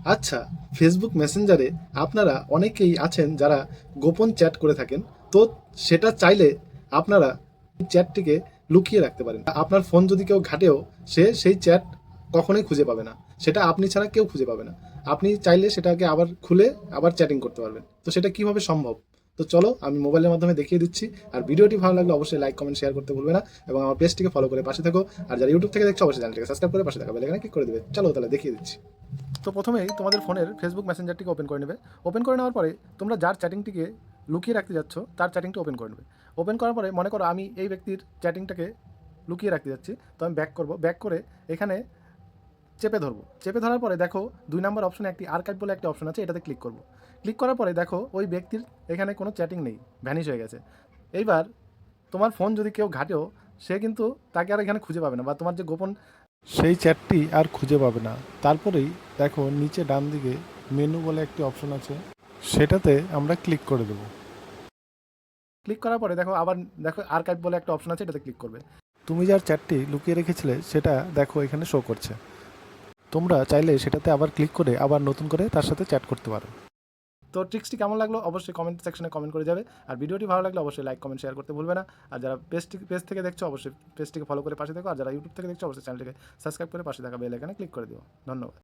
আচ্ছা, ফেসবুক মেসেঞ্জারে আপনারা অনেকেই আছেন যারা গোপন চ্যাট করে থাকেন। তো সেটা চাইলে আপনারা চ্যাটটিকে লুকিয়ে রাখতে পারেন। আপনার ফোন যদি কেউ ঘাঁটেও সে সেই চ্যাট কখনোই খুঁজে পাবে না। সেটা আপনি ছাড়া কেউ খুঁজে পাবে না। আপনি চাইলে সেটাকে আবার খুলে আবার চ্যাটিং করতে পারবেন। তো সেটা কিভাবে সম্ভব? তো চলো আমি মোবাইলের মাধ্যমে দেখিয়ে দিচ্ছি। আর ভিডিওটি ভালো লাগলে অবশ্যই লাইক, কমেন্ট, শেয়ার করতে ভুলবে না এবং আমার পেজটিকে ফলো করে পাশে থাকো। আর যারা ইউটিউব থেকে দেখছো অবশ্যই চ্যানেলটিকে সাবস্ক্রাইব করে পাশে থাকা বেল আইকনে ক্লিক করে দিবে। চলো তাহলে দেখিয়ে দিচ্ছি। তো প্রথমেই তোমাদের ফোনের ফেসবুক মেসেঞ্জারটিকে ওপেন করে নেবে। ওপেন করে নেওয়ার পরে তোমরা যার চ্যাটিংটিকে লুকিয়ে রাখতে যাচ্ছ তার চ্যাটিংটা ওপেন করে নেবে। ওপেন করার পরে মনে করো আমি এই ব্যক্তির চ্যাটিংটাকে লুকিয়ে রাখতে যাচ্ছি, তো আমি ব্যাক করব। ব্যাক করে এখানে চেপে ধরবো। চেপে ধরার পরে দেখো 2 নম্বর অপশনে একটি আর্কাইভ বলে একটা অপশন আছে, এটাতে ক্লিক করব। ক্লিক করার পরে দেখো ওই ব্যক্তির এখানে কোনো চ্যাটিং নেই, ভ্যানিশ হয়ে গেছে। এইবার তোমার ফোন যদি কেউ ঘাটেও সে কিন্তু তাকে আর এখানে খুঁজে পাবে না, বা তোমার যে গোপন সেই চ্যাটটি আর খুঁজে পাবে না। তারপরেই দেখো নিচে ডান দিকে মেনু বলে একটি অপশন আছে, সেটাতে আমরা ক্লিক করে দেবো। ক্লিক করার পরে দেখো আবার দেখো আর্কাইভ বলে একটা অপশন আছে, এটাতে ক্লিক করবে। তুমি যার চ্যাটটি লুকিয়ে রেখেছিলে সেটা দেখো এখানে শো করছে। তোমরা চাইলে সেটাতে আবার ক্লিক করে আবার নতুন করে তার সাথে চ্যাট করতে পারো। তো ট্রিক্সটি কেমন লাগলো অবশ্যই কমেন্ট সেকশনে কমেন্ট করে যাবে। আর ভিডিওটি ভালো লাগলে অবশ্যই লাইক, কমেন্ট, শেয়ার করতে ভুলবে না। আর যারা পেজ থেকে দেখছো অবশ্যই পেজটিকে ফলো করে পাশে থাকো। আর যারা ইউটিউব থেকে দেখছো অবশ্যই চ্যানেলটিকে সাবস্ক্রাইব করে পাশে থাকা বেল আইকনে ক্লিক করে দিও। ধন্যবাদ।